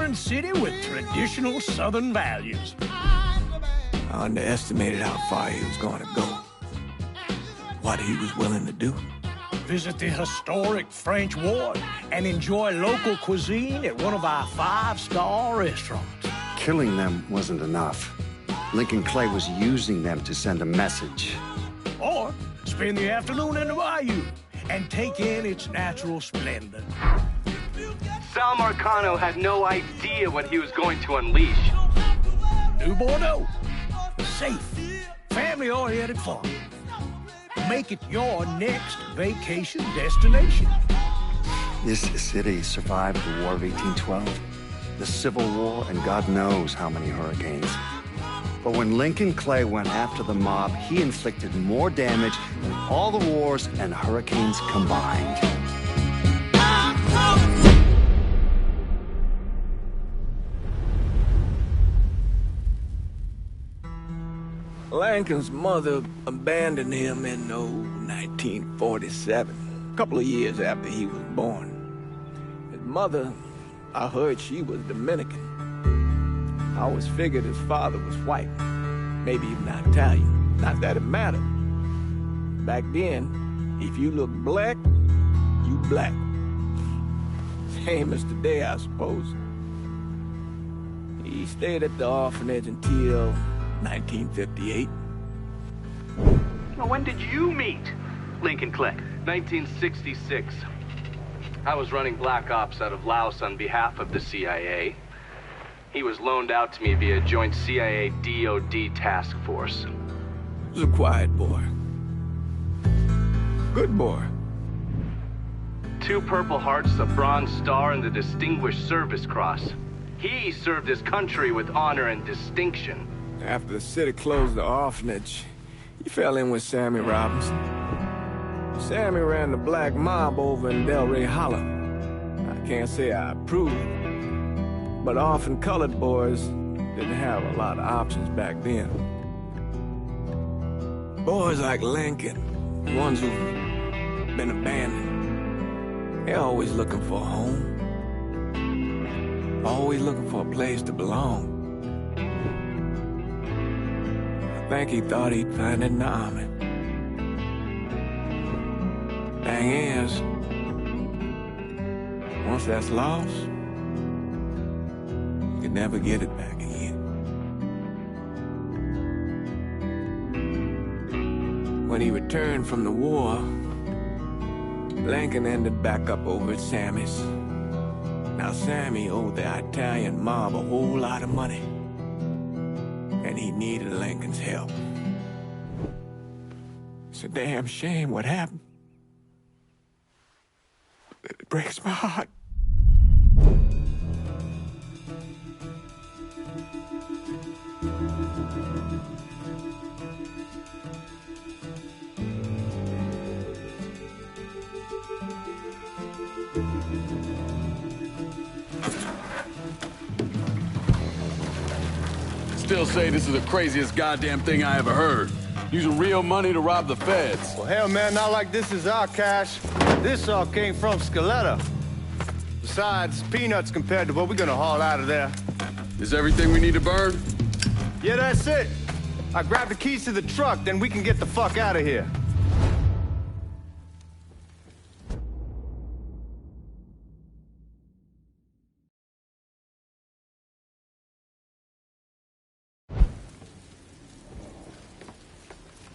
roaring city with traditional Southern values. I underestimated how far he was going to go. What he was willing to do. Visit the historic French Ward and enjoy local cuisine at one of our 5-star restaurants. Killing them wasn't enough. Lincoln Clay was using them to send a message. Or spend the afternoon in the bayou and take in its natural splendor. Sal Marcano had no idea what he was going to unleash. New Bordeaux. Safe, family-oriented fun. Make it your next vacation destination. This city survived the War of 1812, the Civil War, and God knows how many hurricanes. But when Lincoln Clay went after the mob, he inflicted more damage than all the wars and hurricanes combined. Lincoln's mother abandoned him in 1947, a couple of years after he was born. His mother, I heard she was Dominican. I always figured his father was white, maybe even Italian. Not that it mattered. Back then, if you looked black, you black. Same as today, I suppose. He stayed at the orphanage until 1958. Now, when did you meet Lincoln Clay? 1966. I was running Black Ops out of Laos on behalf of the CIA. He was loaned out to me via joint CIA-DOD task force. He was a quiet boy. Good boy. 2 Purple Hearts, a Bronze Star, and the Distinguished Service Cross. He served his country with honor and distinction. After the city closed the orphanage, he fell in with Sammy Robinson. Sammy ran the black mob over in Delray Hollow. I can't say I approved, but orphan colored boys didn't have a lot of options back then. Boys like Lincoln, ones who've been abandoned, they're always looking for a home. Always looking for a place to belong. I think he thought he'd find it in the army. Thing is, once that's lost, you can never get it back again. When he returned from the war, Lincoln ended back up over at Sammy's. Now Sammy owed the Italian mob a whole lot of money, and he needed Lincoln's help. It's a damn shame what happened. It breaks my heart. Still say this is the craziest goddamn thing I ever heard. Using real money to rob the feds. Well, hell, man, not like this is our cash. This all came from Scaletta. Besides, peanuts compared to what we're gonna haul out of there. Is everything we need to burn? Yeah, that's it. I grab the keys to the truck, then we can get the fuck out of here.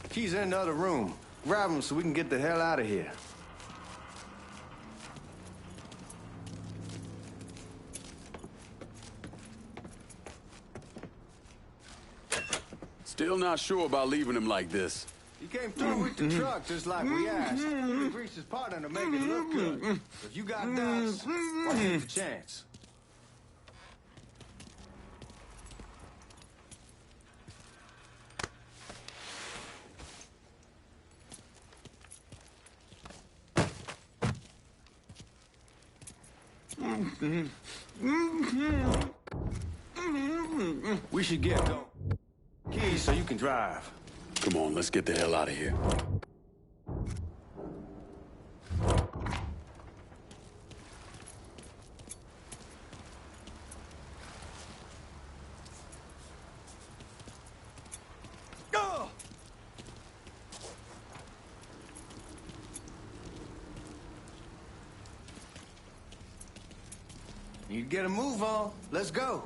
Keys in the other room. Grab them so we can get the hell out of here. Still not sure about leaving him like this. He came through with the truck just like we asked. He greased his partner to make it look good. If you got doubts, why take the chance? We should get going. Keys so you can drive. Come on, let's get the hell out of here. Need to get a move on. Let's go.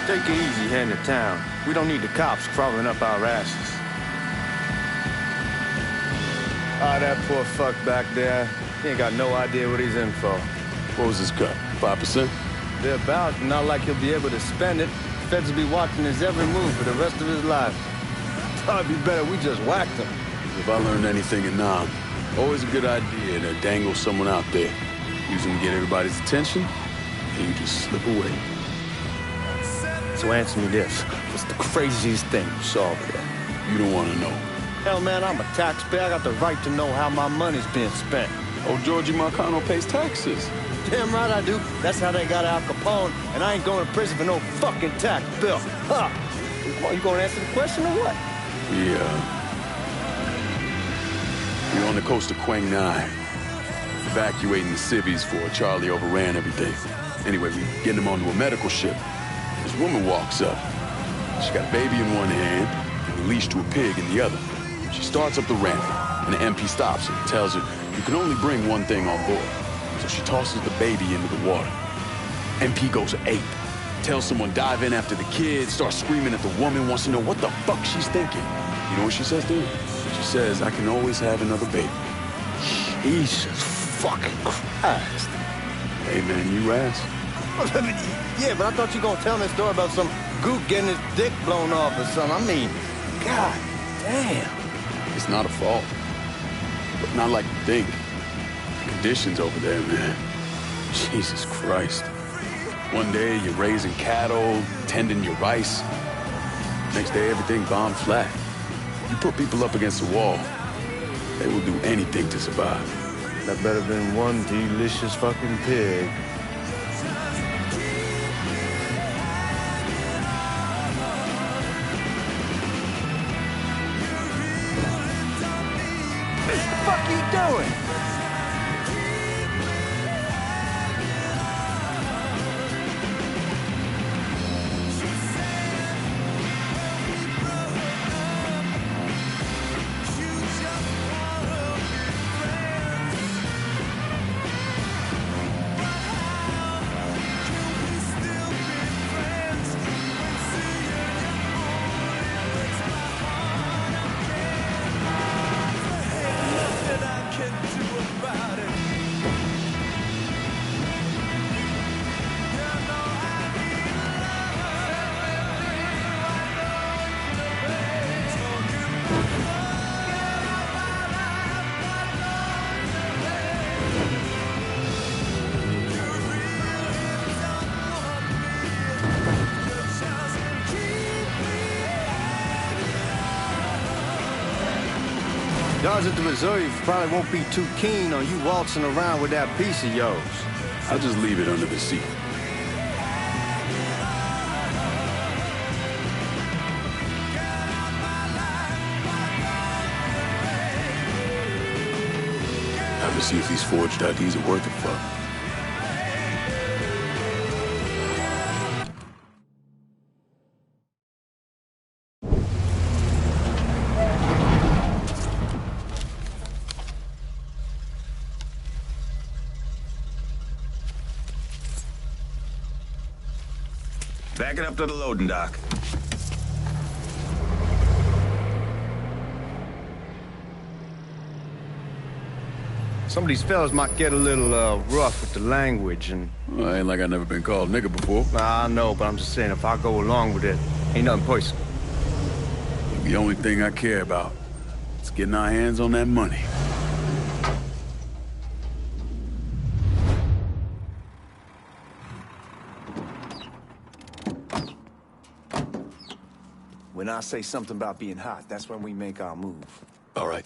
Take it easy heading to town. We don't need the cops crawling up our asses. Ah, that poor fuck back there. He ain't got no idea what he's in for. What was his cut? 5%? They're about, not like he'll be able to spend it. Feds will be watching his every move for the rest of his life. Probably be better we just whacked him. If I learned anything in Nam, always a good idea to dangle someone out there. Use them to get everybody's attention, and you just slip away. So answer me this. What's the craziest thing you saw over there? You don't want to know. Hell, man, I'm a taxpayer. I got the right to know how my money's being spent. Oh, Georgie Marcano pays taxes. Damn right I do. That's how they got Al Capone, and I ain't going to prison for no fucking tax bill. Huh? Well, you gonna answer the question or what? We're on the coast of Quang Nai, evacuating the civvies for Charlie overran everything. Anyway, we getting him onto a medical ship. This woman walks up. She got a baby in one hand and a leash to a pig in the other. She starts up the ramp, and the MP stops her and tells her, you can only bring one thing on board. So she tosses the baby into the water. MP goes ape. Tells someone dive in after the kid, starts screaming at the woman, wants to know what the fuck she's thinking. You know what she says to her? She says, I can always have another baby. Jesus fucking Christ. Hey, man, you asked. Yeah, but I thought you were gonna tell me a story about some gook getting his dick blown off or something. I mean, god damn. It's not a fault. But not like you think. The conditions over there, man. Jesus Christ. One day you're raising cattle, tending your rice. Next day everything bombed flat. You put people up against the wall, they will do anything to survive. That better been one delicious fucking pig. What the fuck are you doing? Guards at the reserve probably won't be too keen on you waltzing around with that piece of yours. I'll just leave it under the seat. Have to see if these forged IDs are worth a fuck. Back it up to the loading dock. Some of these fellas might get a little rough with the language and... Well, ain't like I've never been called nigger before. I know, but I'm just saying, if I go along with it, ain't nothing personal. The only thing I care about is getting our hands on that money. When I say something about being hot, that's when we make our move. All right.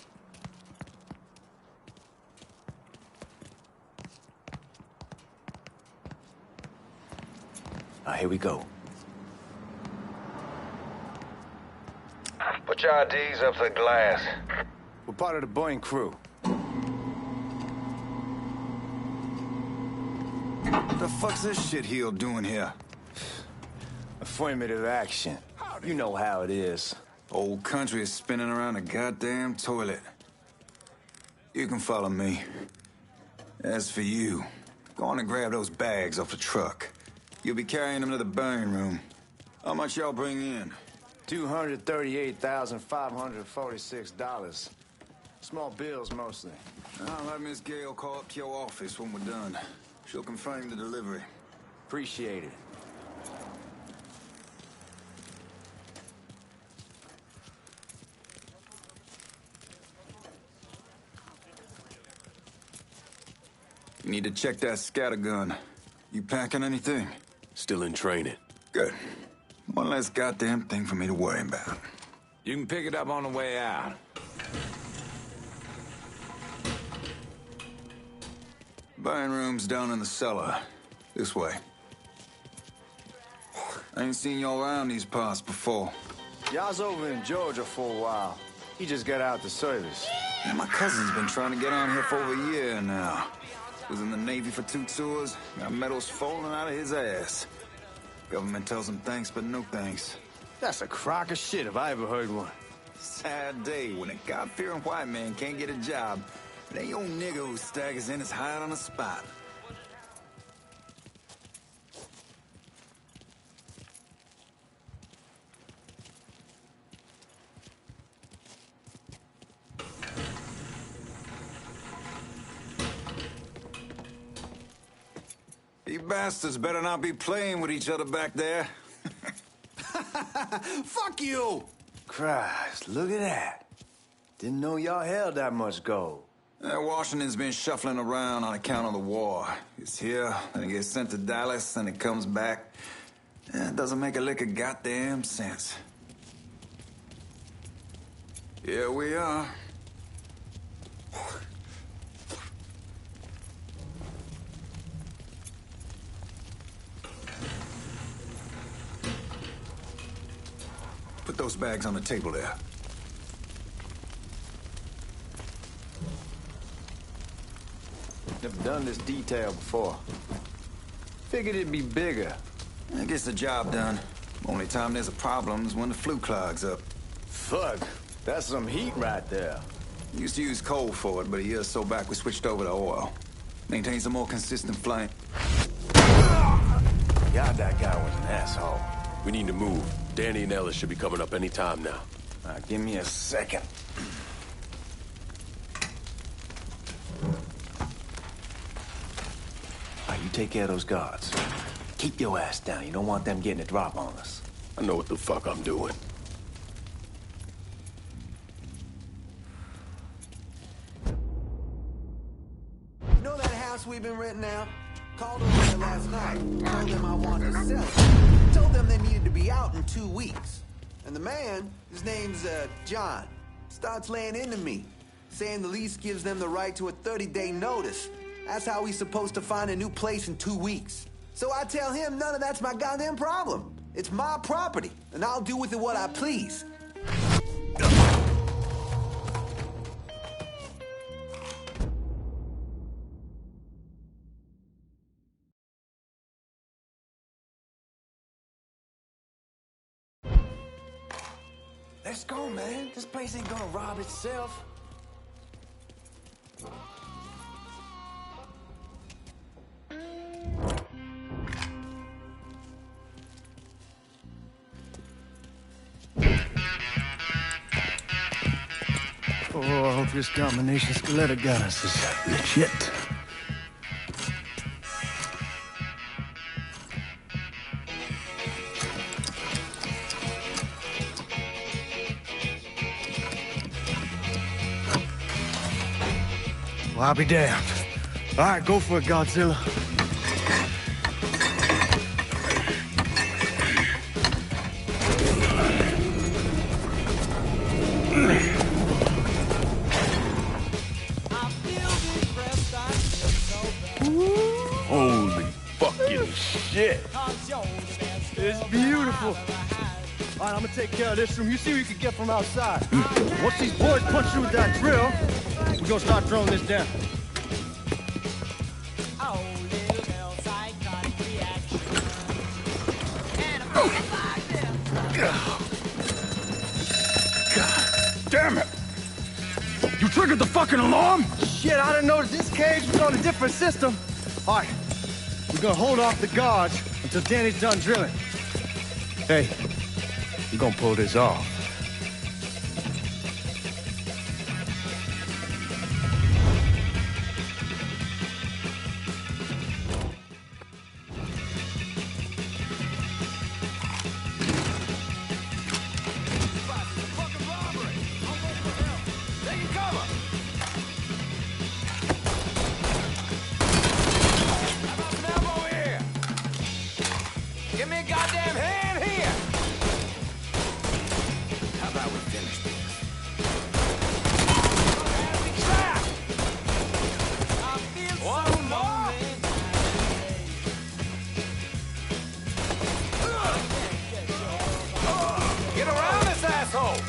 Here we go. HRD's up the glass. We're part of the Boeing crew. What the fuck's this shitheel doing here? Affirmative action. You know how it is. Old country is spinning around a goddamn toilet. You can follow me. As for you, go on and grab those bags off the truck. You'll be carrying them to the burn room. How much y'all bring in? $238,546. Small bills, mostly. I'll have Miss Gale call up to your office when we're done. She'll confirm the delivery. Appreciate it. You need to check that scattergun. You packing anything? Still in training. Good. One less goddamn thing for me to worry about. You can pick it up on the way out. Burn room's down in the cellar. This way. I ain't seen y'all around these parts before. Y'all's over in Georgia for a while. He just got out the service. Yeah, my cousin's been trying to get on here for over a year now. Was in the Navy for 2 tours, got medals falling out of his ass. Government tells him thanks, but no thanks. That's a crock of shit if I ever heard one. Sad day when a God-fearing white man can't get a job. And that old nigga who staggers in is hired on the spot. You bastards better not be playing with each other back there. Fuck you! Christ, look at that. Didn't know y'all held that much gold. Washington's been shuffling around on account of the war. It's here, then it gets sent to Dallas, and it comes back. It doesn't make a lick of goddamn sense. Here we are. Put those bags on the table there. Never done this detail before. Figured it'd be bigger. It gets the job done. Only time there's a problem is when the flue clogs up. Fuck, that's some heat right there. Used to use coal for it, but a year or so back we switched over to oil. Maintains a more consistent flame. God, that guy was an asshole. We need to move. Danny and Ellis should be coming up any time now. Give me a second. You take care of those guards. Keep your ass down. You don't want them getting a drop on us. I know what the fuck I'm doing. You know that house we've been renting out? Called over there last night. Told them I wanted to sell it. Told them they needed to be out in 2 weeks. And the man, his name's John, starts laying into me, saying the lease gives them the right to a 30-day notice. That's how he's supposed to find a new place in 2 weeks. So I tell him none of that's my goddamn problem. It's my property, and I'll do with it what I please. Let's go, man. This place ain't gonna rob itself. Oh, I hope this combination Scaletta got us is legit. Well, I'll be damned. All right, go for it, Godzilla. Holy fucking shit. It's beautiful. All right, I'm gonna take care of this room. You see what you can get from outside. Once these boys punch through with that drill, we're gonna start throwing this down. God damn it! You triggered the fucking alarm? Shit, I didn't notice this cage was on a different system. All right, we're gonna hold off the guards until Danny's done drilling. Hey, we're gonna pull this off. Give me a goddamn hand here! How about we finish this? One more! Get around this asshole!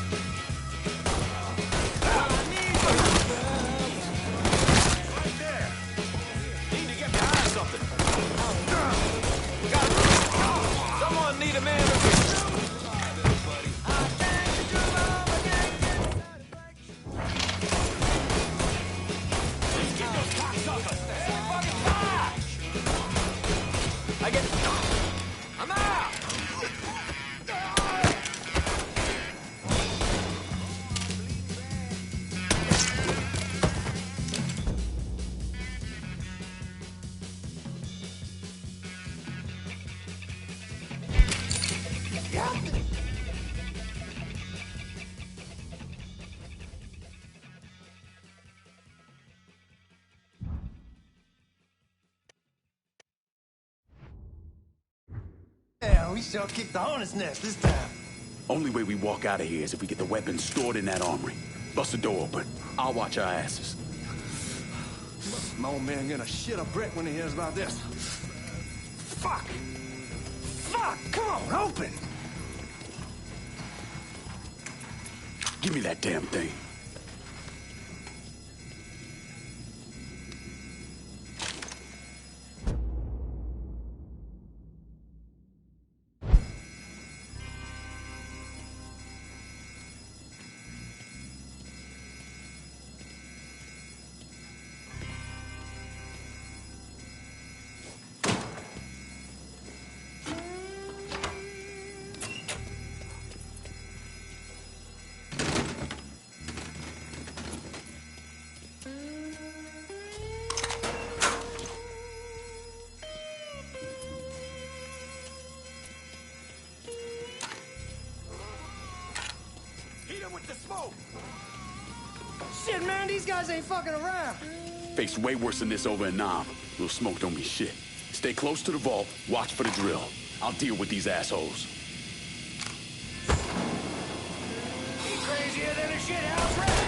Right there! Need to get behind something. We got someone need a man to get those cocksuckers! Fucking fire! I'm out! Yeah, we sure kicked the hornet's nest this time. Only way we walk out of here is if we get the weapons stored in that armory. Bust the door open. I'll watch our asses. My old man gonna shit a brick when he hears about this. Fuck! Fuck! Come on, open! Give me that damn thing. With the smoke! Shit, man, these guys ain't fucking around. Faced way worse than this over in Nam. Little smoke don't mean shit. Stay close to the vault, watch for the drill. I'll deal with these assholes. He crazier than a shithouse rat!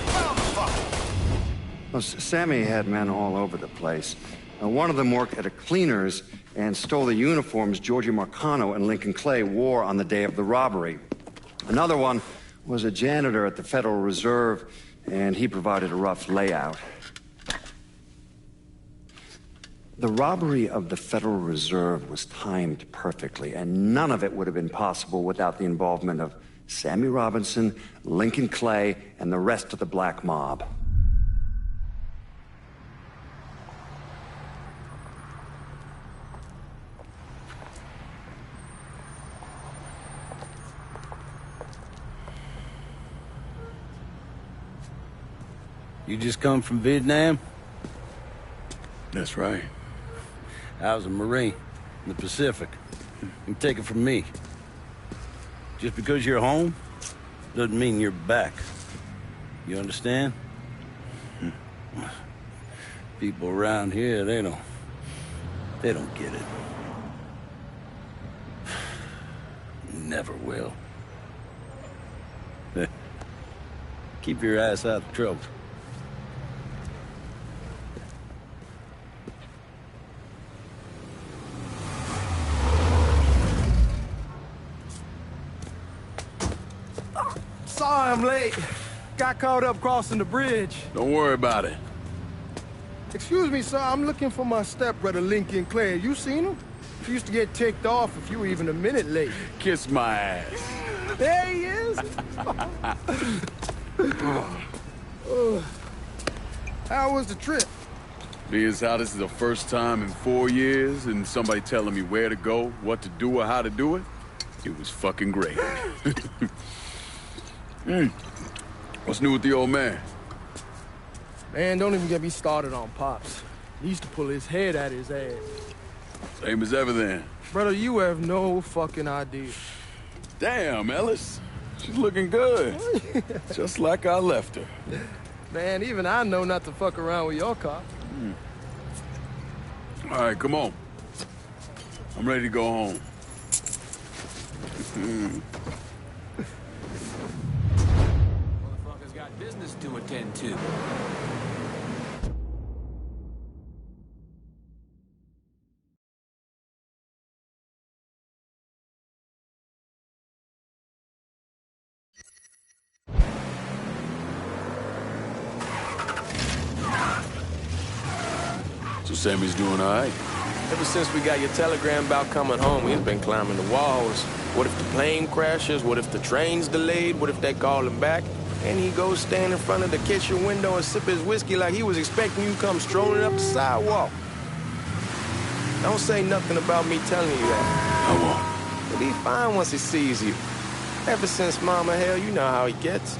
Well, Sammy had men all over the place. One of them worked at a cleaner's and stole the uniforms Georgie Marcano and Lincoln Clay wore on the day of the robbery. Another one was a janitor at the Federal Reserve, and he provided a rough layout. The robbery of the Federal Reserve was timed perfectly, and none of it would have been possible without the involvement of Sammy Robinson, Lincoln Clay, and the rest of the black mob. You just come from Vietnam? That's right. I was a Marine in the Pacific. You take it from me. Just because you're home doesn't mean you're back. You understand? People around here, they don't get it. Never will. Keep your ass out of trouble. I'm late. Got caught up crossing the bridge. Don't worry about it. Excuse me, sir. I'm looking for my stepbrother, Lincoln Clay. You seen him? He used to get ticked off if you were even a minute late. Kiss my ass. There he is. How was the trip? Being as how this is the first time in 4 years and somebody telling me where to go, what to do, or how to do it, it was fucking great. What's new with the old man? Man, don't even get me started on Pops. He used to pull his head out his ass. Same as ever then. Brother, you have no fucking idea. Damn, Ellis. She's looking good. Just like I left her. Man, even I know not to fuck around with your car. All right, come on. I'm ready to go home. Motherfucker's got business to attend to. So Sammy's doing all right? Ever since we got your telegram about coming home, he's been climbing the walls. What if the plane crashes? What if the train's delayed? What if they call him back? And he goes stand in front of the kitchen window and sip his whiskey like he was expecting you to come strolling up the sidewalk. Don't say nothing about me telling you that. I won't. He'll be fine once he sees you. Ever since Mama, hell, you know how he gets.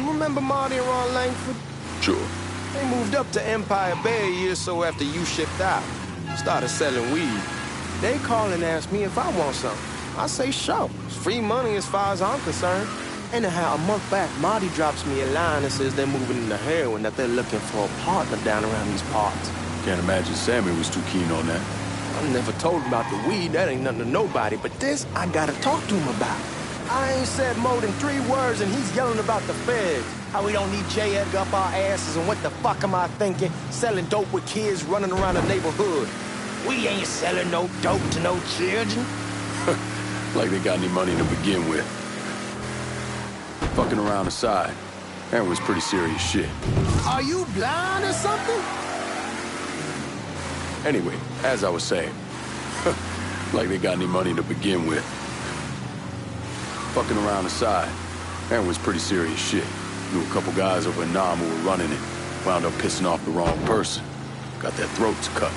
Remember Marty and Ron Langford? Sure. They moved up to Empire Bay a year or so after you shipped out. Started selling weed. They call and ask me if I want something. I say sure. It's free money as far as I'm concerned. Anyhow, a month back, Marty drops me a line and says they're moving into heroin, that they're looking for a partner down around these parts. Can't imagine Sammy was too keen on that. I never told him about the weed. That ain't nothing to nobody. But this, I gotta talk to him about. I ain't said more than 3 words and he's yelling about the feds. How we don't need J. Edgar up our asses and what the fuck am I thinking? Selling dope with kids running around the neighborhood. We ain't selling no dope to no children. Like they got any money to begin with. Fucking around aside, that was pretty serious shit. Are you blind or something? Anyway, as I was saying, like they got any money to begin with. Fucking around aside, that was pretty serious shit. Knew a couple guys over in Nam who were running it. Wound up pissing off the wrong person. Got their throats cut.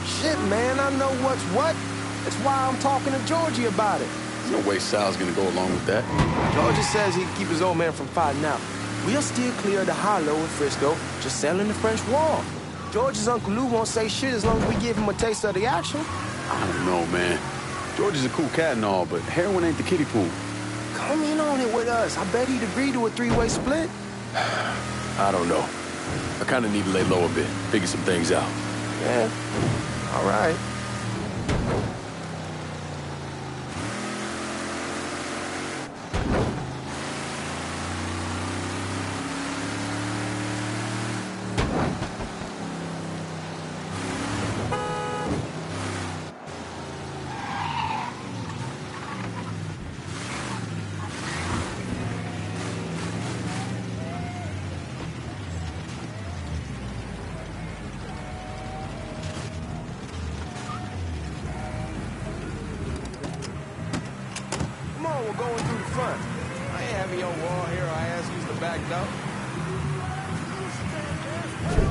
Shit, man, I know what's what. That's why I'm talking to Georgie about it. There's no way Sal's gonna go along with that. Georgie says he'd keep his old man from fighting out. We'll still clear the hollow in Frisco, just selling the French Wall. George's Uncle Lou won't say shit as long as we give him a taste of the action. I don't know, man. George is a cool cat and all, but heroin ain't the kiddie pool. Come in on it with us. I bet he'd agree to a 3-way split. I don't know. I kind of need to lay low a bit, figure some things out. Yeah, all right. We're going through the front. I ain't having your wall here. I ask you to back up.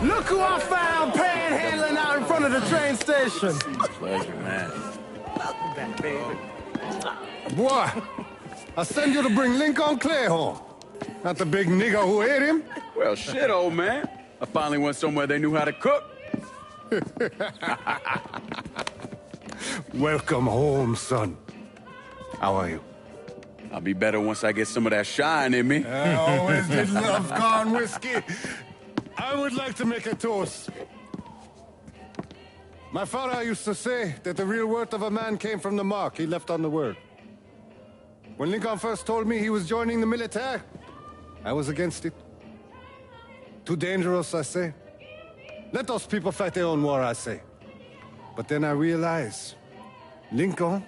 Look who I found panhandling out in front of the train station. Pleasure, man. Welcome back, baby. Boy, I send you to bring Lincoln Clay home. Not the big nigga who ate him. Well, shit, old man. I finally went somewhere they knew how to cook. Welcome home, son. How are you? I'll be better once I get some of that shine in me. I always did love corn whiskey. I would like to make a toast. My father used to say that the real worth of a man came from the mark he left on the word. When Lincoln first told me he was joining the military, I was against it. Too dangerous, I say. Let those people fight their own war, I say. But then I realized Lincoln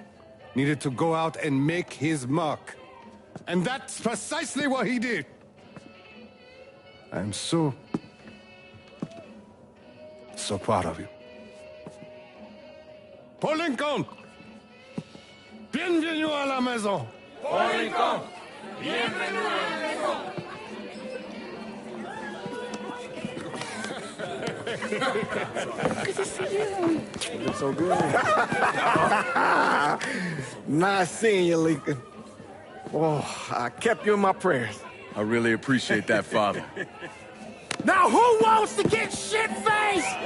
needed to go out and make his mark. And that's precisely what he did. I am so proud of you. Paul Lincoln! Bienvenue à la maison! Paul Lincoln! Bienvenue à la maison! Good to see you. You look so good. Nice seeing you, Lincoln. Oh, I kept you in my prayers. I really appreciate that, Father. Now who wants to get shit-faced?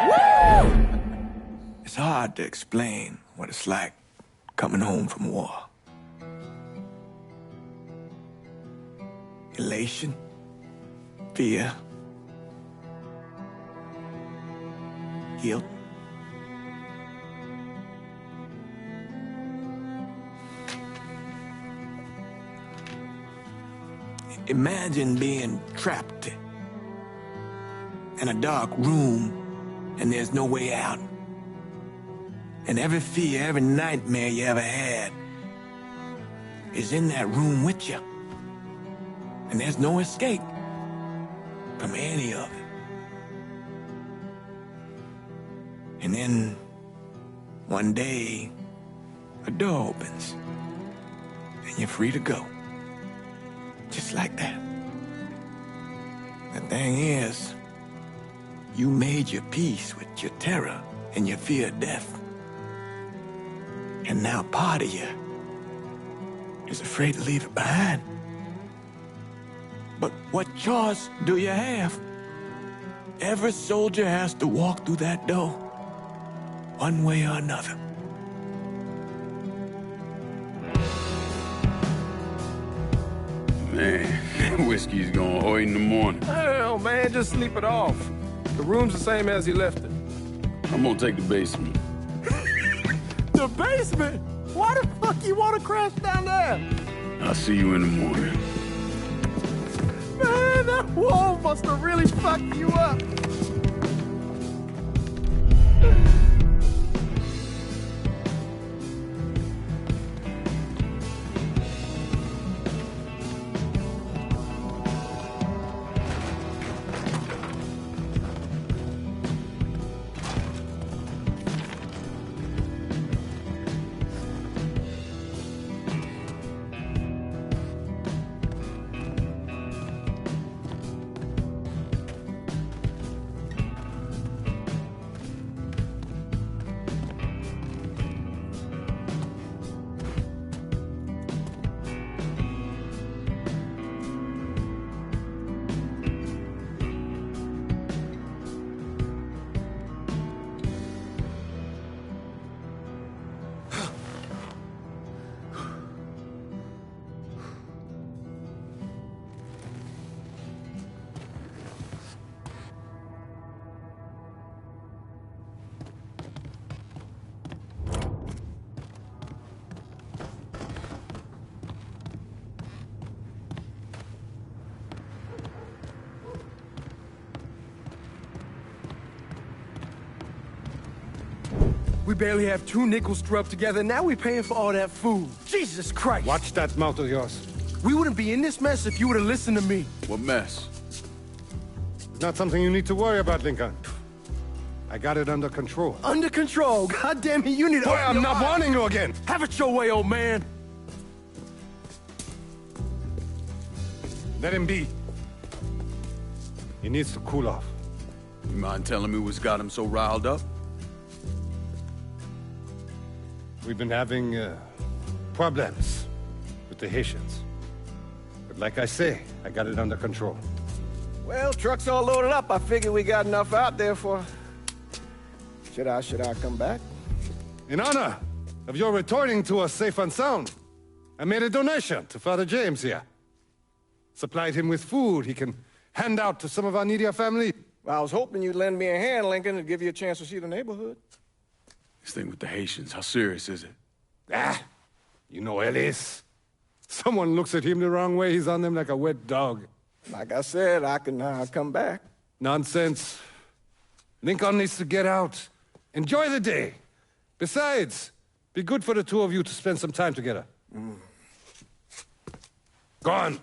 Woo! It's hard to explain what it's like coming home from war. Elation, fear, guilt. Imagine being trapped in a dark room and there's no way out. And every fear, every nightmare you ever had is in that room with you. And there's no escape from any of it. And then one day, a door opens and you're free to go. Just like that. The thing is, you made your peace with your terror and your fear of death. And now part of you is afraid to leave it behind. But what choice do you have? Every soldier has to walk through that door, one way or another. Man, whiskey's going hoy in the morning. Hell, man, just sleep it off. The room's the same as he left it. I'm gonna take the basement. The basement? Why the fuck you want to crash down there? I'll see you in the morning. Man, that wall must have really fucked you up. We barely have 2 nickels to rub together, now we're paying for all that food. Jesus Christ! Watch that mouth of yours. We wouldn't be in this mess if you would have listened to me. What mess? It's not something you need to worry about, Lincoln. I got it under control. Under control? God damn it, you need to... Boy, I'm not warning you again! Have it your way, old man! Let him be. He needs to cool off. You mind telling me what's got him so riled up? We've been having problems with the Haitians. But like I say, I got it under control. Well, truck's all loaded up. I figured we got enough out there for... Should I come back? In honor of your returning to us safe and sound, I made a donation to Father James here. Supplied him with food he can hand out to some of our needier family. I was hoping you'd lend me a hand, Lincoln, and give you a chance to see the neighborhood. This thing with the Haitians, how serious is it? Ah, you know Ellis. Someone looks at him the wrong way, he's on them like a wet dog. Like I said, I can come back. Nonsense. Lincoln needs to get out. Enjoy the day. Besides, be good for the two of you to spend some time together. Go on.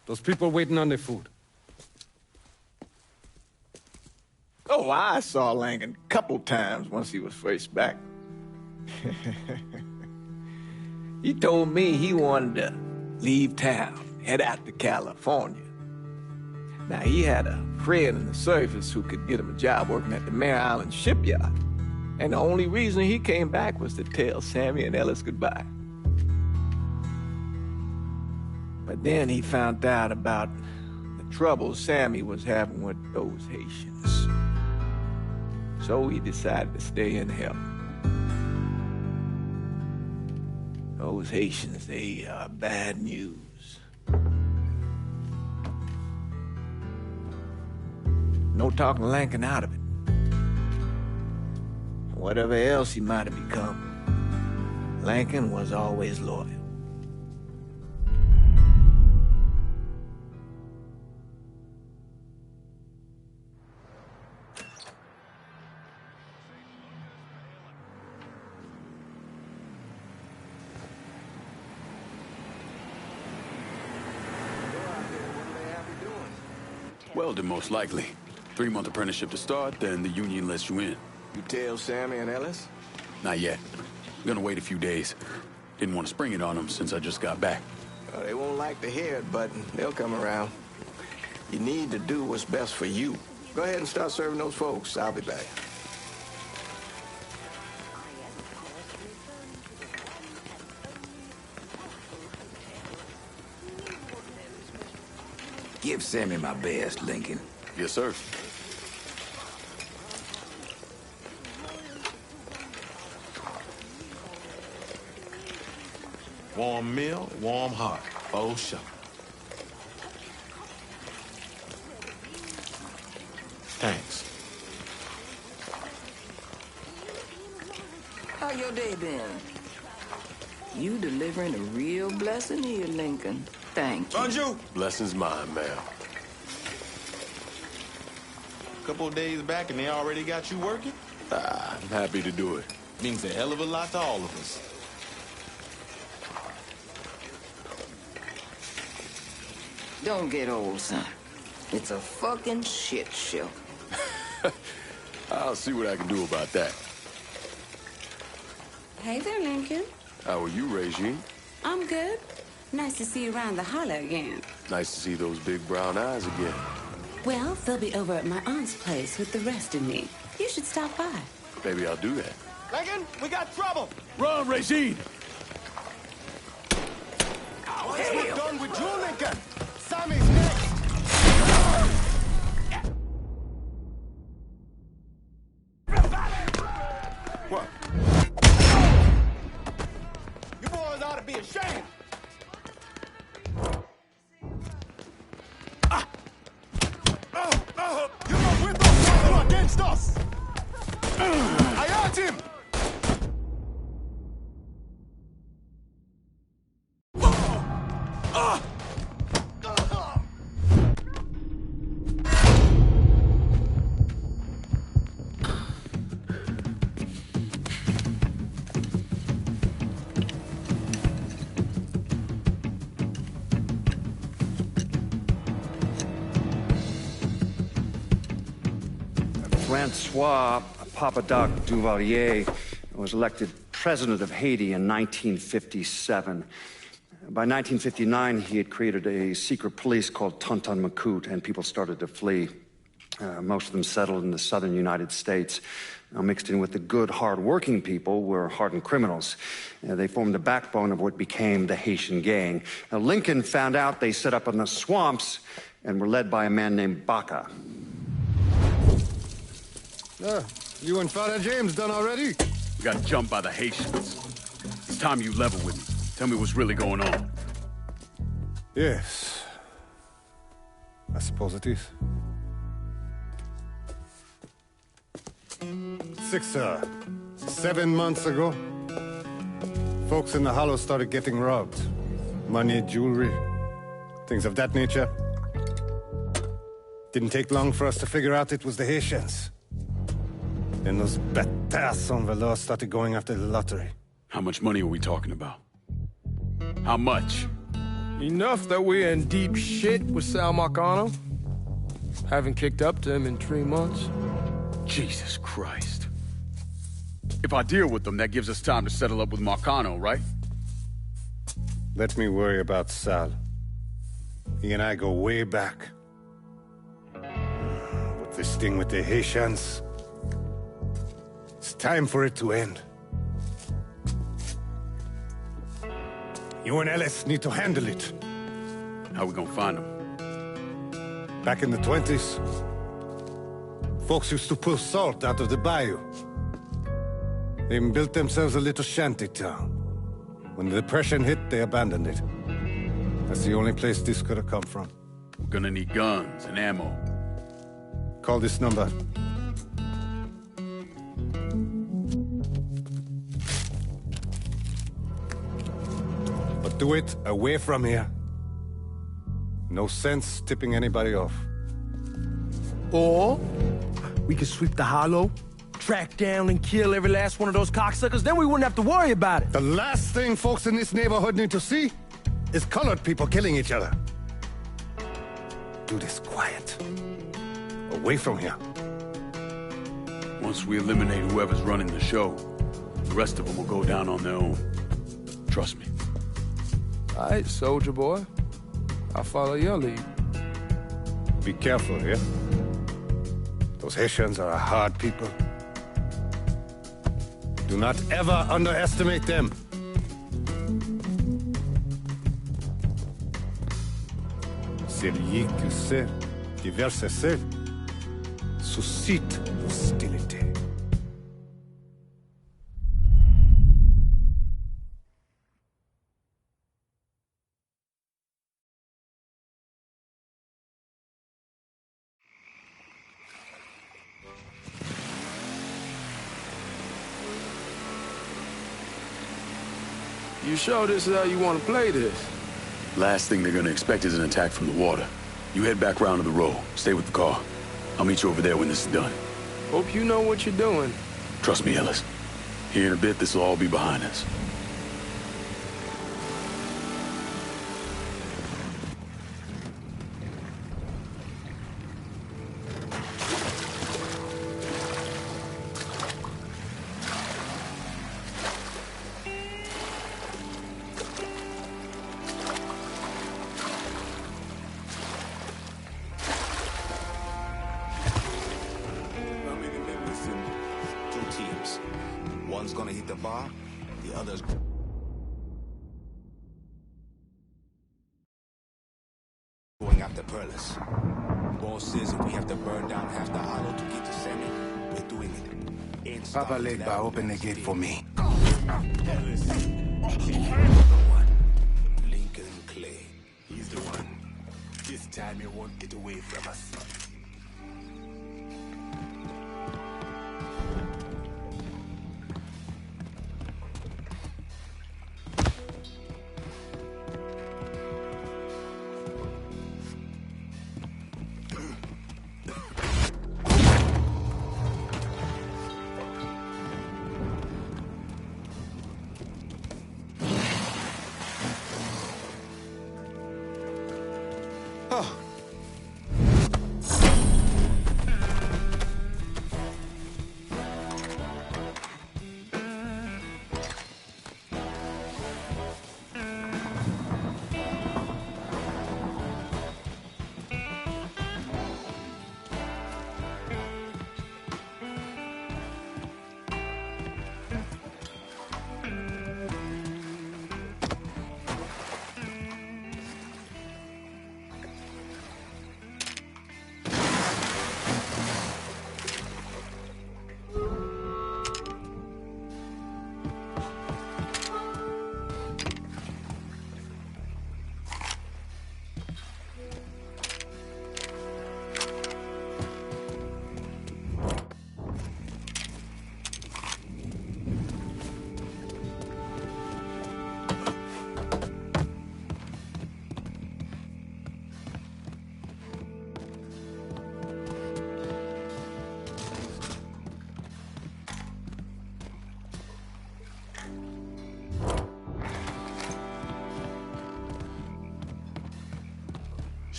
Those people waiting on their food. Oh, I saw Lincoln a couple times once he was first back. He told me he wanted to leave town, head out to California. Now, he had a friend in the service who could get him a job working at the Mare Island shipyard. And the only reason he came back was to tell Sammy and Ellis goodbye. But then he found out about the trouble Sammy was having with those Haitians. So he decided to stay and help. Those Haitians, they are bad news. No talking Lincoln out of it. Whatever else he might have become, Lincoln was always loyal. Welding, most likely. 3-month apprenticeship to start, then the union lets you in. You tell Sammy and Ellis? Not yet. I'm gonna wait a few days. Didn't want to spring it on them since I just got back. Well, they won't like to hear it, but they'll come around. You need to do what's best for you. Go ahead and start serving those folks. I'll be back. Give Sammy my best, Lincoln. Yes, sir. Warm meal, warm heart. Oh, sure. Thanks. How your day been? You delivering a real blessing here, Lincoln. Thank you. Bonjour. Blessings mine, ma'am. Couple of days back and they already got you working? I'm happy to do it. Means a hell of a lot to all of us. Don't get old, son. It's a fucking shit show. I'll see what I can do about that. Hey there, Lincoln. How are you, Regine? I'm good. Nice to see you around the holler again. Nice to see those big brown eyes again. Well, they'll be over at my aunt's place with the rest of me. You should stop by. Maybe I'll do that. Lincoln, we got trouble! Run, Regine! Hey, we're done with you, Lincoln! Sammy's next! What? You boys ought to be ashamed! You're not with us, you're against us! I hurt him! Francois Papadoc Duvalier was elected president of Haiti in 1957. By 1959, he had created a secret police called Tonton Macoute, and people started to flee. Most of them settled in the southern United States. Mixed in with the good, hard-working people were hardened criminals. They formed the backbone of what became the Haitian gang. Now, Lincoln found out they set up in the swamps and were led by a man named Baca. You and Father James done already? We got jumped by the Haitians. It's time you level with me. Tell me what's really going on. Yes. I suppose it is. 7 months ago, folks in the Hollow started getting robbed. Money, jewelry, things of that nature. Didn't take long for us to figure out it was the Haitians. Then those bâtards on velours started going after the lottery. How much money are we talking about? How much? Enough that we're in deep shit with Sal Marcano. Haven't kicked up to him in 3 months. Jesus Christ. If I deal with them, that gives us time to settle up with Marcano, right? Let me worry about Sal. He and I go way back. But this thing with the Haitians, it's time for it to end. You and Ellis need to handle it. How we gonna find them? Back in the 20s, folks used to pull salt out of the bayou. They even built themselves a little shanty town. When the Depression hit, they abandoned it. That's the only place this could have come from. We're gonna need guns and ammo. Call this number. But do it away from here. No sense tipping anybody off. Or we could sweep the Hollow, track down and kill every last one of those cocksuckers, then we wouldn't have to worry about it. The last thing folks in this neighborhood need to see is colored people killing each other. Do this quiet. Away from here. Once we eliminate whoever's running the show, the rest of them will go down on their own. Trust me. All right, soldier boy. I'll follow your lead. Be careful, yeah? Those Haitians are a hard people. Do not ever underestimate them. Celui qui sait qui verse sel suscite l'hostilité. You sure this is how you want to play this? Last thing they're gonna expect is an attack from the water. You head back round to the row. Stay with the car. I'll meet you over there when this is done. Hope you know what you're doing. Trust me, Ellis. Here in a bit, this will all be behind us. One's gonna hit the bar, the other's... going after Perlis. Boss says if we have to burn down half the Hollow to get to Sammy, we're doing it. Papa Legba, open the gate for me. Ellis. He's the one. Lincoln Clay. He's the one. This time he won't get away from us.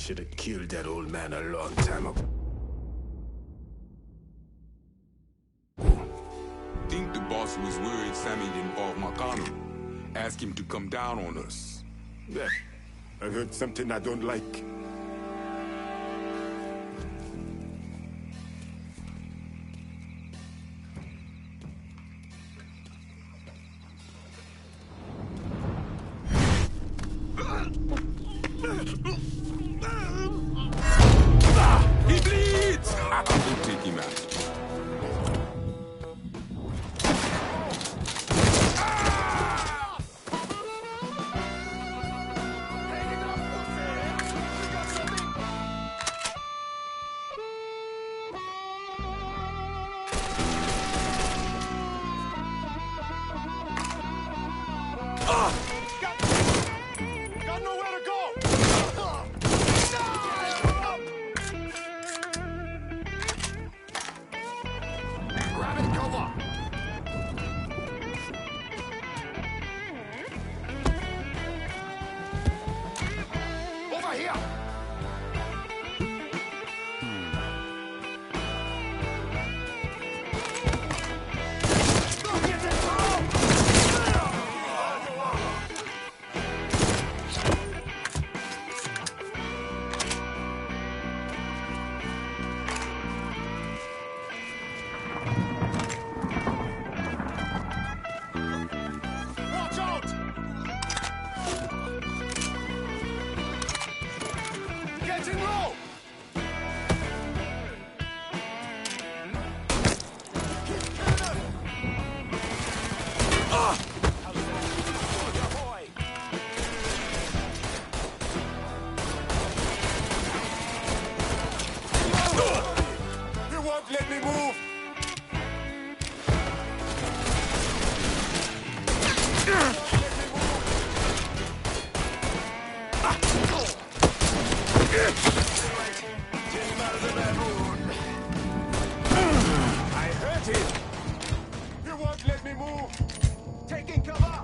should have killed that old man a long time ago. Think the boss was worried Sammy involved Marcano. Ask him to come down on us. Yeah, I heard something I don't like. He bleeds! We'll take him out. Got nowhere to go! Grab it, cover! Over here! Watch out! Getting low! He won't let me move. I hurt him. He won't let me move. Taking cover!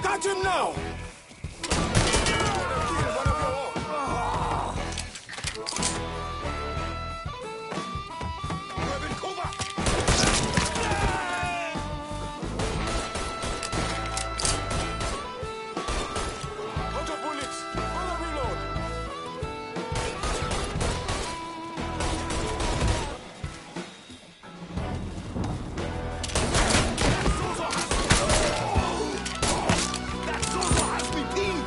Got him now. Out of bullets! Gonna reload! That Zozo has me pinned!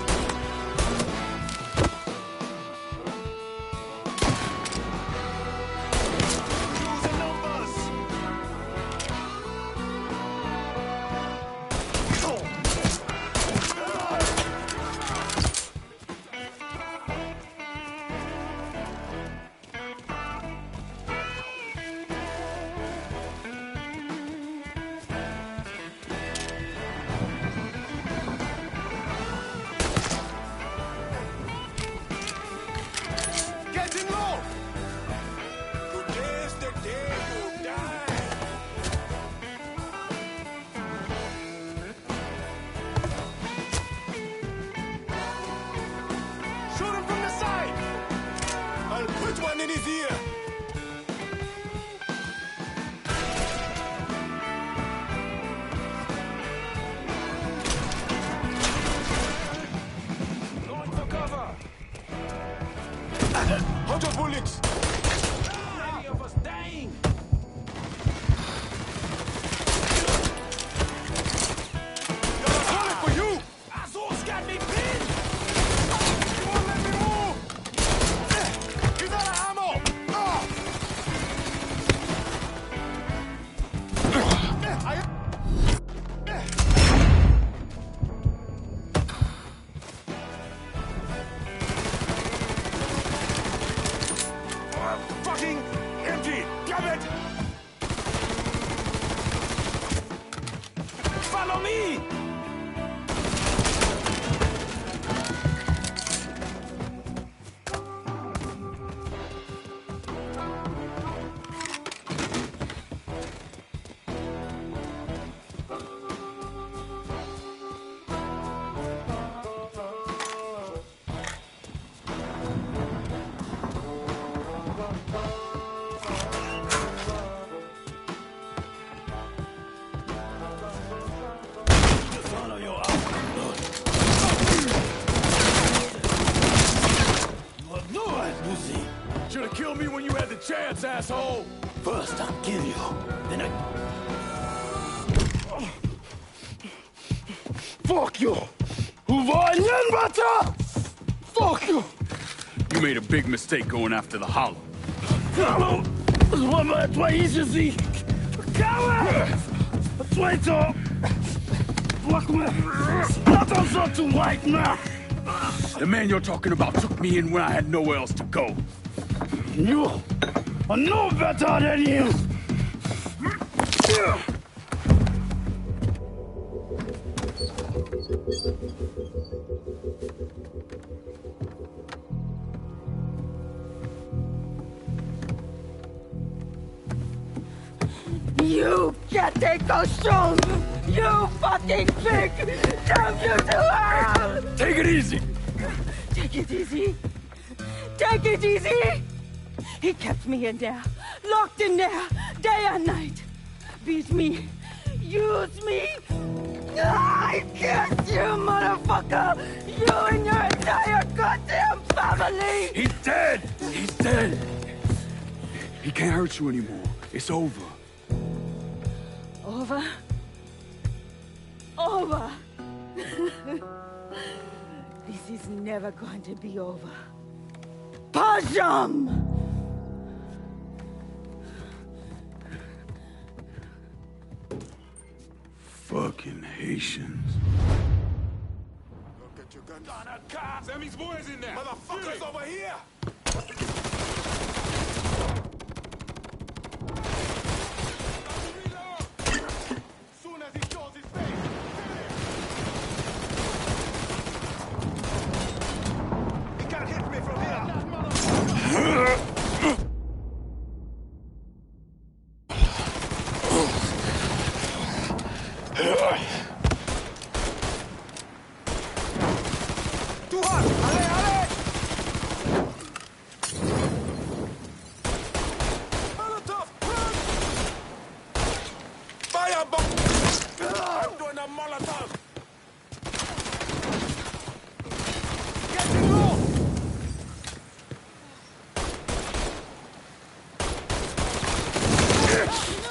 Losing numbers! Getting low! Today's the day you die. Shoot him from the side! I'll put one in his ear. Going for cover! Out of bullets. Many of us dying! Got a bullet for you! Azul's got me pinned! You won't let me move! He's out of ammo! kill me when you had the chance, asshole! First I'll kill you, then I... Fuck you! Fuck you! You made a big mistake going after the Hollow. The man you're talking about took me in when I had nowhere else to go. You are no better than you! You can't take those stones! You fucking pig! Damn you to hell! Take it easy! Take it easy! Take it easy! He kept me in there, locked in there, day and night. Beat me, use me. I kissed you, motherfucker! You and your entire goddamn family! He's dead! He's dead! He can't hurt you anymore. It's over. Over? Over! This is never going to be over. Pajam! Fucking Haitians. Get your gun on that car! Sammy's boys in there! Motherfuckers over here! Soon as he shows his face, he can't hit me from here! Too hot! Allez, allez! Molotov, run! Fire bomb! I'm doing a Molotov! Get it low!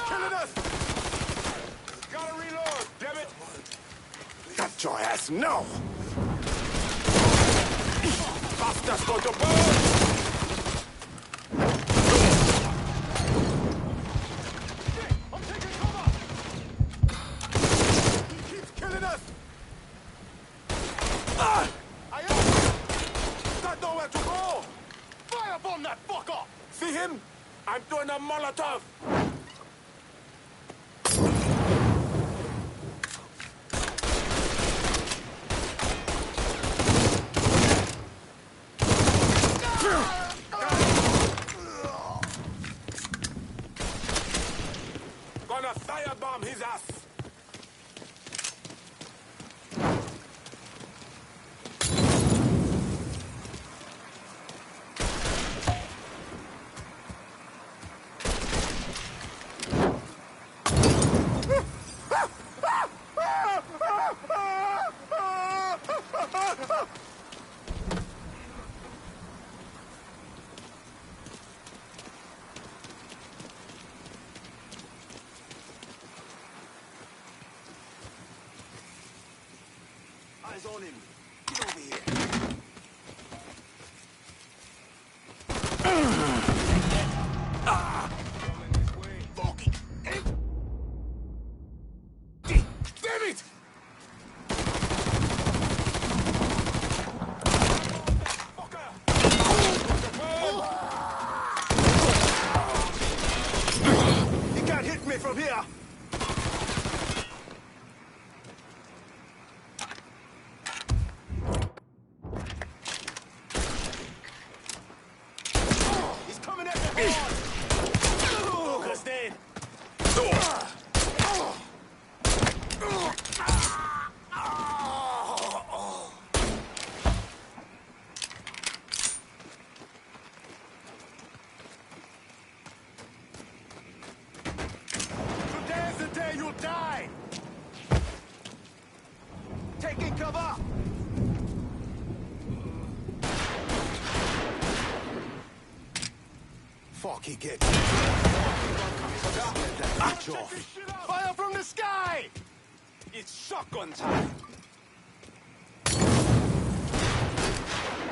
Killing us! Gotta reload, damn it! Got your ass, no! Bastards going to burn! I'm taking cover! He keeps killing us! I am! Got nowhere to go! Firebomb that fucker! See him? I'm doing a Molotov! Gonna firebomb his ass! Eyes on him. Get over here. Fuck it. Damn it! He can't hit me from here. He's coming at me hard. Focus, dead. Today's the day you'll die. Taking cover. Fuck, he gets. Fire from the sky! It's shotgun time.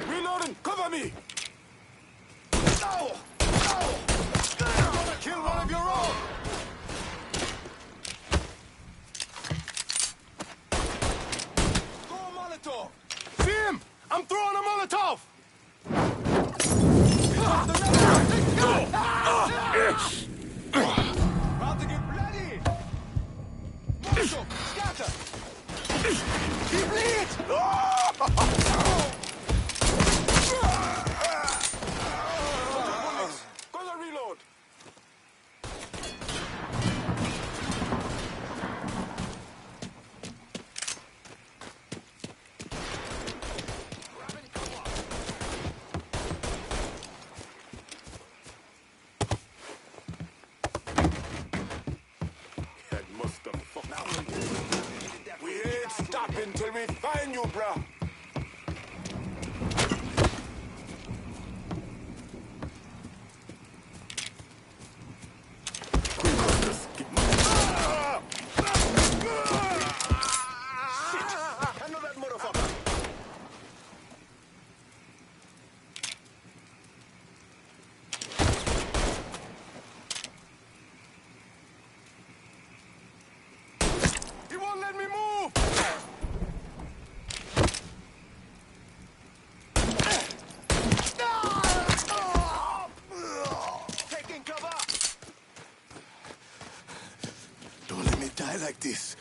Reloading, cover me! No! No! You're gonna kill one of your own! Throw a Molotov! See him! I'm throwing a Molotov! About to get bloody! Molotov, scatter! Keep lead! Gonna reload! We ain't stopping till we find you, bro. Handle that motherfucker. He won't let me move! Taking cover! Don't let me die like this.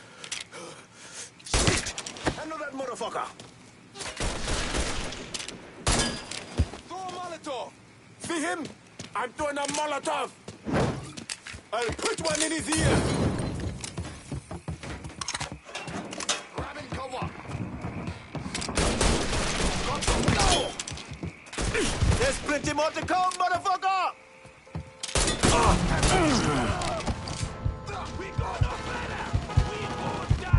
Shit! Handle that motherfucker! Throw a Molotov! See him? I'm throwing a Molotov! I'll put one in his ear! Grabbing cover! No! There's plenty more to come, motherfucker!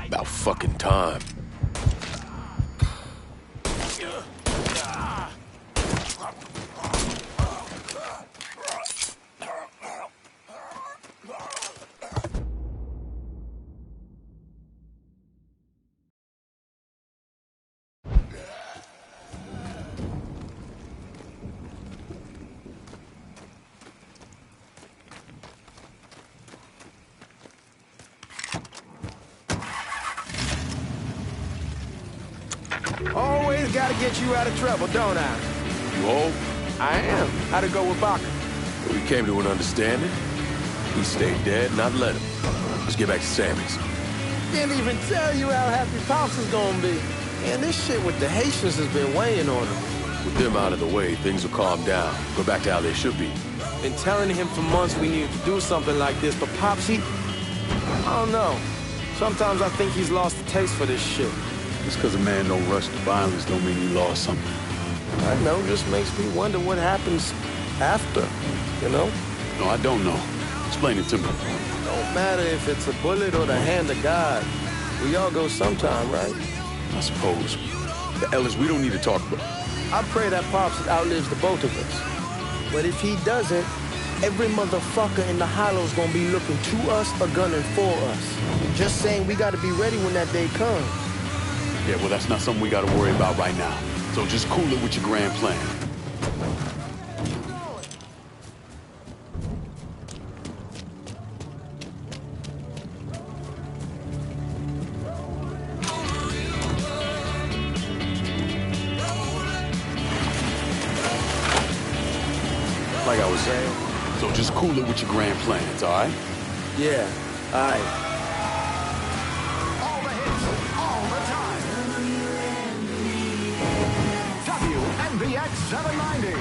About fucking time. Always gotta get you out of trouble, don't I? You old? I am. How'd it go with Baka? We came to an understanding. He stayed dead, and I'd let him. Let's get back to Sammy's. Didn't even tell you how happy Pops is gonna be. Man, this shit with the Haitians has been weighing on him. With them out of the way, things will calm down. Go back to how they should be. Been telling him for months we needed to do something like this, but Pops, I don't know. Sometimes I think he's lost the taste for this shit. Just because a man don't rush to violence don't mean he lost something. I know, just makes me wonder what happens after, you know? No, I don't know. Explain it to me. Don't matter if it's a bullet or the hand of God. We all go sometime, right? I suppose. The Ellis, we don't need to talk about. I pray that Pops outlives the both of us. But if he doesn't, every motherfucker in the hollow's gonna be looking to us or gunning for us. Just saying we gotta be ready when that day comes. Yeah, well, that's not something we gotta worry about right now. So just cool it with your grand plan. Like I was saying. So just cool it with your grand plans, all right? Yeah, all right. All the hits, all the time. WNBX 790.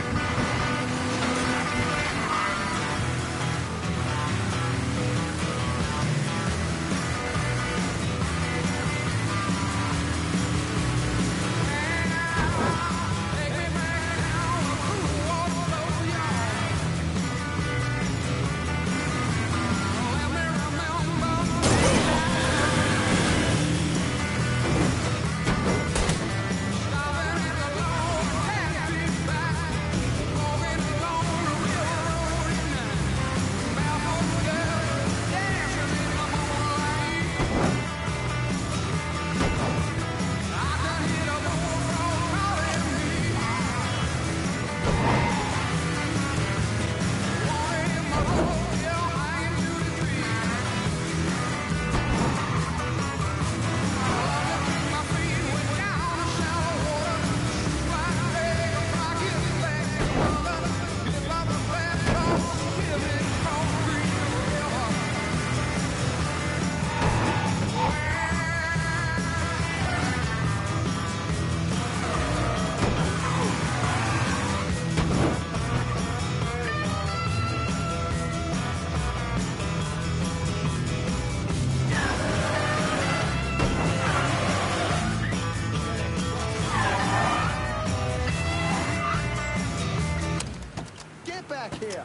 back here.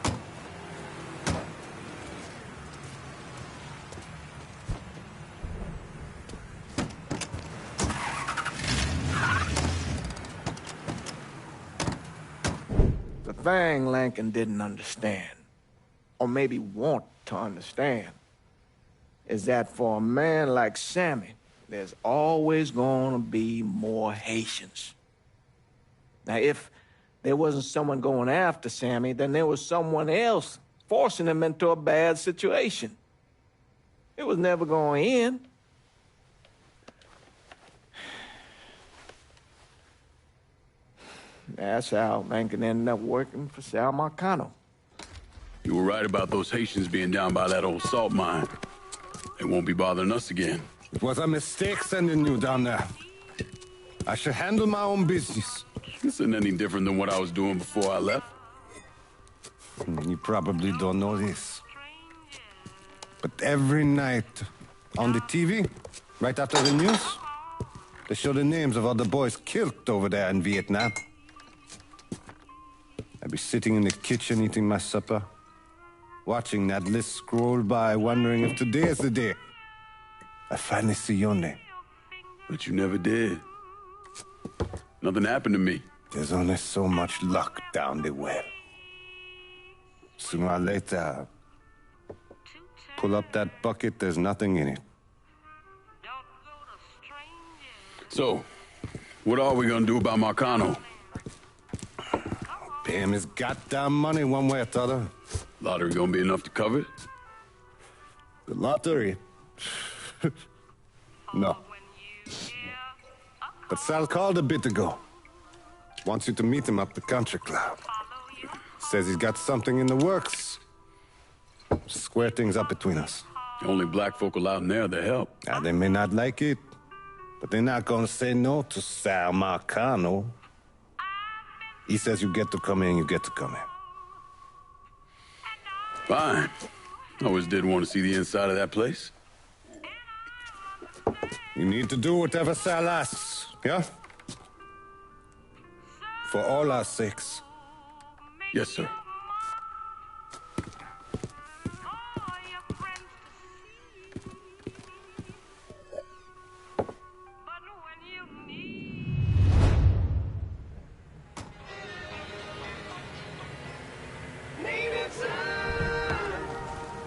The thing Lincoln didn't understand, or maybe want to understand, is that for a man like Sammy, there's always gonna be more Haitians. Now, if there wasn't someone going after Sammy, then there was someone else forcing him into a bad situation. It was never going to end. That's how Lincoln ended up working for Sal Marcano. You were right about those Haitians being down by that old salt mine. They won't be bothering us again. It was a mistake sending you down there. I should handle my own business. This isn't any different than what I was doing before I left. You probably don't know this. But every night on the TV, right after the news, they show the names of all the boys killed over there in Vietnam. I'd be sitting in the kitchen eating my supper, watching that list scroll by, wondering if today is the day I finally see your name. But you never did. Nothing happened to me. There's only so much luck down the well. Sooner or later, pull up that bucket, there's nothing in it. So, what are we gonna do about Marcano? Pay him his goddamn money one way or the other. Lottery gonna be enough to cover it? The lottery? No. But Sal called a bit ago. Wants you to meet him up the country club. Says he's got something in the works. Square things up between us. The only black folk allowed in there to help. Now, they may not like it, but they're not gonna say no to Sal Marcano. He says you get to come in, you get to come in. Fine. I always did want to see the inside of that place. You need to do whatever Sal asks, yeah? For all our sakes. Yes, sir.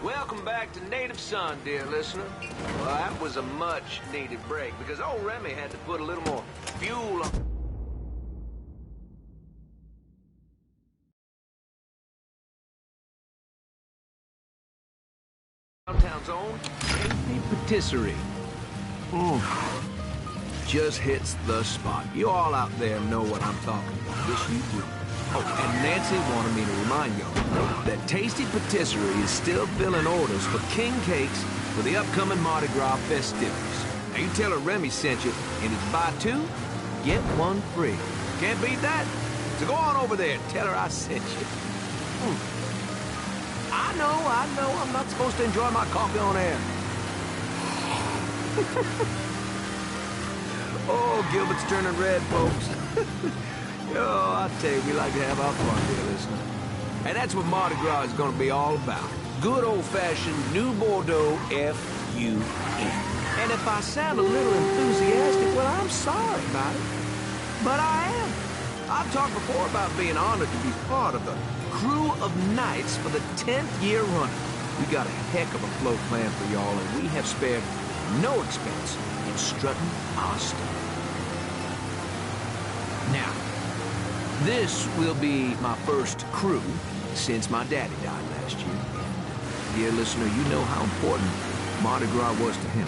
Welcome back to Native Son, dear listener. Well, that was a much-needed break because old Remy had to put a little more fuel on... Downtown's own Tasty Patisserie. Just hits the spot. You all out there know what I'm talking about. Yes, you do. Oh, and Nancy wanted me to remind y'all that Tasty Patisserie is still filling orders for king cakes for the upcoming Mardi Gras festivities. Now, you tell her Remy sent you, and it's buy two, get one free. Can't beat that. So go on over there and tell her I sent you. I know, I'm not supposed to enjoy my coffee on air. Oh, Gilbert's turning red, folks. Oh, I tell you, we like to have our fun here, listener. And that's what Mardi Gras is going to be all about. Good old-fashioned New Bordeaux F-U-N. And if I sound a little enthusiastic, well, I'm sorry about it. But I am. I've talked before about being honored to be part of the crew of knights for the 10th year running. We got a heck of a float plan for y'all, and we have spared no expense in strutting our stuff. Now, this will be my first crew since my daddy died last year. Dear listener, you know how important Mardi Gras was to him.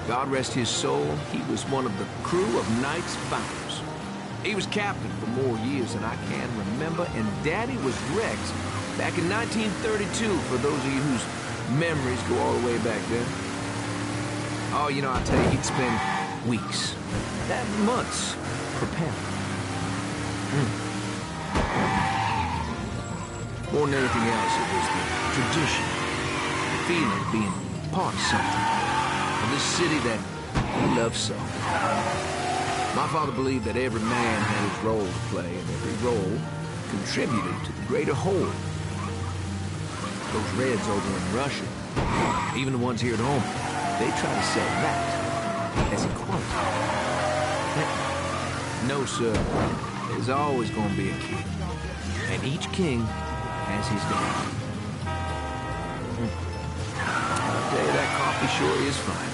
God rest his soul, he was one of the crew of Knights founders. He was captain for more years than I can remember, and Daddy was Rex back in 1932, for those of you whose memories go all the way back then. Oh, you know, I tell you, he'd spend weeks, months, preparing. More than anything else, it was the tradition, the feeling of being part of something, of this city that he loved so. My father believed that every man had his role to play, and every role contributed to the greater whole. Those Reds over in Russia, even the ones here at home, they try to sell that as equality. No, sir. There's always going to be a king. And each king has his day. I'll tell you, that coffee sure is fine.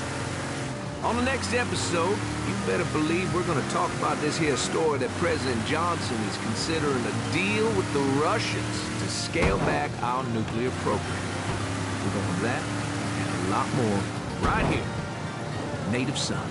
On the next episode, you better believe we're going to talk about this here story that President Johnson is considering a deal with the Russians to scale back our nuclear program. We're going to have that and a lot more right here, Native Son.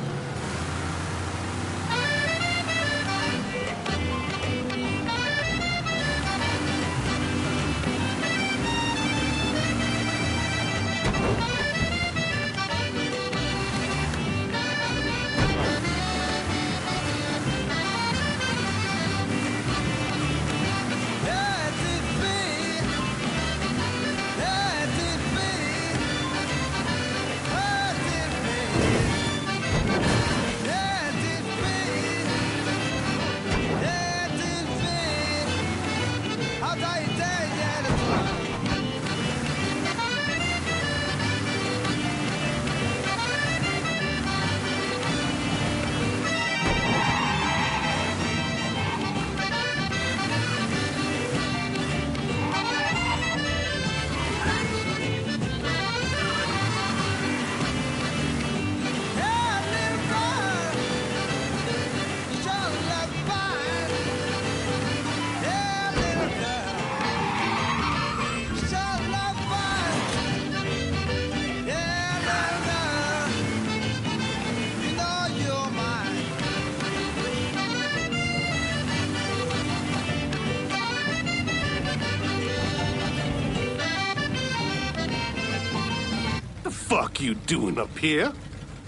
Fuck you doing up here?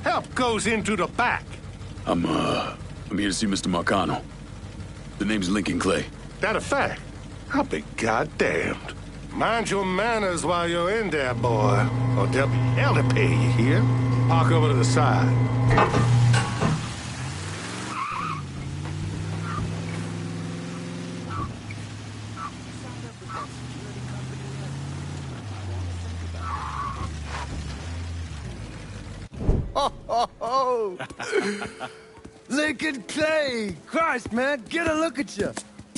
Help goes into the back. I'm here to see Mr. Marcano. The name's Lincoln Clay. That a fact? I'll be goddamned. Mind your manners while you're in there, boy, or there'll be hell to pay you here. Park over to the side. Lincoln Clay! Christ, man, get a look at you.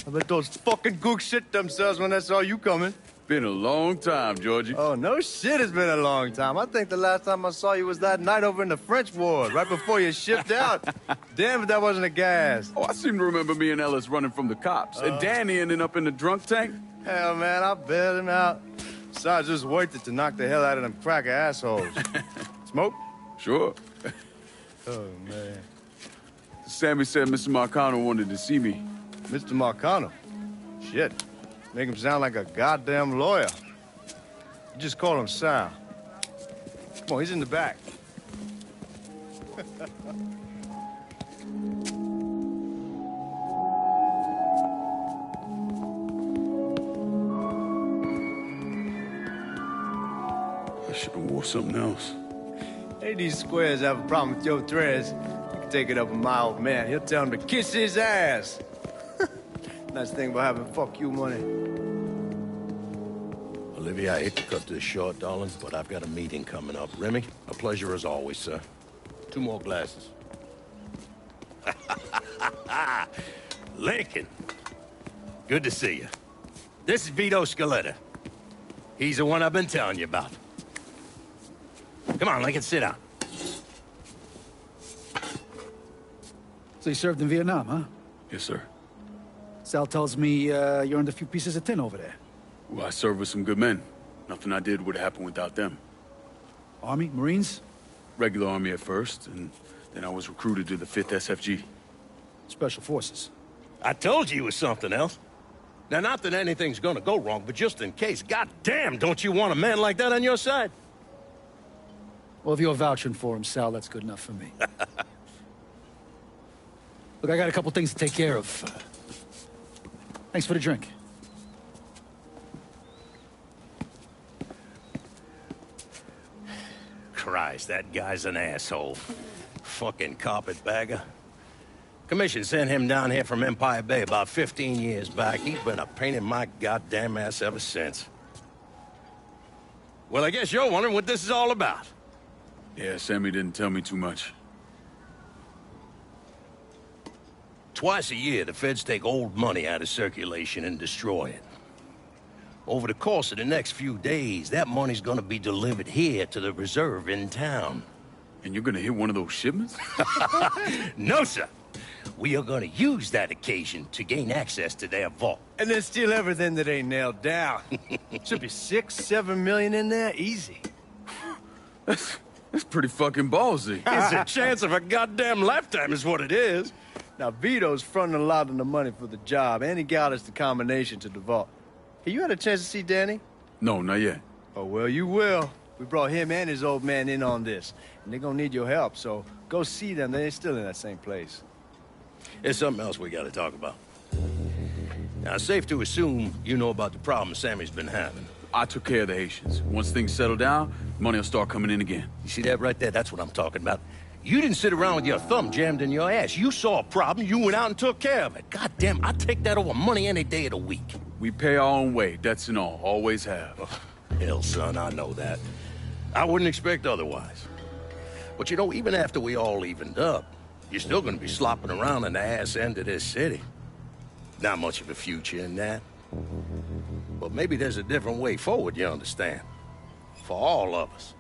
I bet those fucking gooks shit themselves when they saw you coming. Been a long time, Georgie. Oh, no shit, it's been a long time. I think the last time I saw you was that night over in the French ward, right before you shipped out. Damn if that wasn't a gas. Oh, I seem to remember me and Ellis running from the cops. And Danny ending up in the drunk tank. Hell, man, I bailed him out. Besides, just worth it to knock the hell out of them cracker assholes. Smoke? Sure. Oh, man. Sammy said Mr. Marcano wanted to see me. Mr. Marcano? Shit. Make him sound like a goddamn lawyer. You just call him Sal. Come on, he's in the back. I should have wore something else. Hey, these squares have a problem with your threads. You can take it up with my old man. He'll tell him to kiss his ass. Nice thing about having fuck you money. Olivia, I hate to cut this short, darling, but I've got a meeting coming up. Remy, a pleasure as always, sir. 2 more glasses. Lincoln. Good to see you. This is Vito Scaletta. He's the one I've been telling you about. Come on, Lincoln, sit down. So you served in Vietnam, huh? Yes, sir. Sal tells me you earned a few pieces of tin over there. Well, I served with some good men. Nothing I did would have happened without them. Army? Marines? Regular Army at first, and then I was recruited to the 5th SFG. Special Forces. I told you it was something else. Now, not that anything's gonna go wrong, but just in case, goddamn, don't you want a man like that on your side? Well, if you're vouching for him, Sal, that's good enough for me. Look, I got a couple things to take care of. Thanks for the drink. Christ, that guy's an asshole. Fucking carpetbagger. Commission sent him down here from Empire Bay about 15 years back. He's been a pain in my goddamn ass ever since. Well, I guess you're wondering what this is all about. Yeah, Sammy didn't tell me too much. Twice a year, the feds take old money out of circulation and destroy it. Over the course of the next few days, that money's gonna be delivered here to the reserve in town. And you're gonna hit one of those shipments? No, sir. We are gonna use that occasion to gain access to their vault. And then steal everything that ain't nailed down. Should be 6-7 million in there, easy. That's pretty fucking ballsy. It's a chance of a goddamn lifetime is what it is. Now, Vito's fronting a lot of the money for the job, and he got us the combination to the vault. Hey, you had a chance to see Danny? No, not yet. Oh, well, you will. We brought him and his old man in on this, and they're gonna need your help, so go see them. They're still in that same place. There's something else we gotta talk about. Now, it's safe to assume you know about the problem Sammy's been having. I took care of the Haitians. Once things settle down, money will start coming in again. You see that right there? That's what I'm talking about. You didn't sit around with your thumb jammed in your ass. You saw a problem, you went out and took care of it. God damn, I'd take that over money any day of the week. We pay our own way, debts and all. Always have. Oh, hell, son, I know that. I wouldn't expect otherwise. But you know, even after we all evened up, you're still gonna be slopping around in the ass end of this city. Not much of a future in that. But maybe there's a different way forward, you understand? For all of us.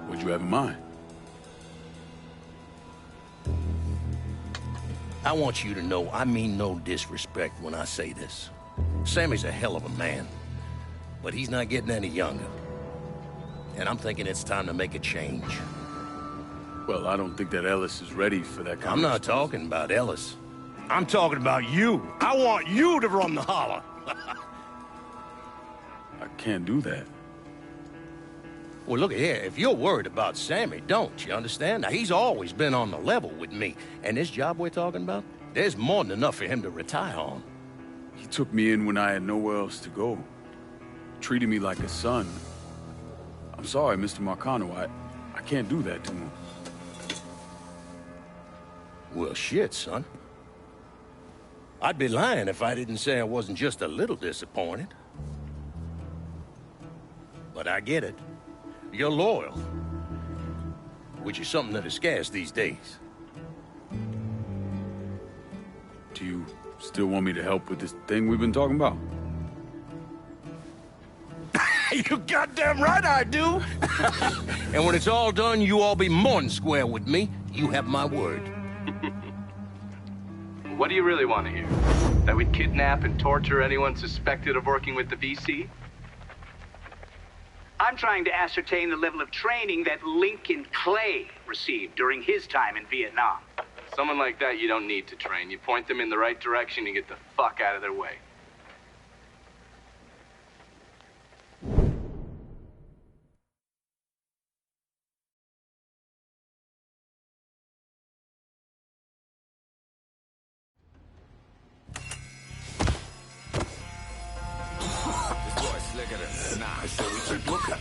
What'd you have in mind? I want you to know I mean no disrespect when I say this. Sammy's a hell of a man, but he's not getting any younger. And I'm thinking it's time to make a change. Well, I don't think that Ellis is ready for that kind I'm not talking about Ellis. I'm talking about you. I want you to run the holler. I can't do that. Well, look here, if you're worried about Sammy, don't, you understand? Now, he's always been on the level with me. And this job we're talking about, there's more than enough for him to retire on. He took me in when I had nowhere else to go. Treated me like a son. I'm sorry, Mr. Marcano. I can't do that to him. Well, shit, son. I'd be lying if I didn't say I wasn't just a little disappointed. But I get it. You're loyal. Which is something that is scarce these days. Do you still want me to help with this thing we've been talking about? You goddamn right I do! And when it's all done, you all be more than square with me. You have my word. What do you really want to hear? That we'd kidnap and torture anyone suspected of working with the VC? I'm trying to ascertain the level of training that Lincoln Clay received during his time in Vietnam. Someone like that you don't need to train. You point them in the right direction and get the fuck out of their way. This boy's slicker than nah. So we keep looking.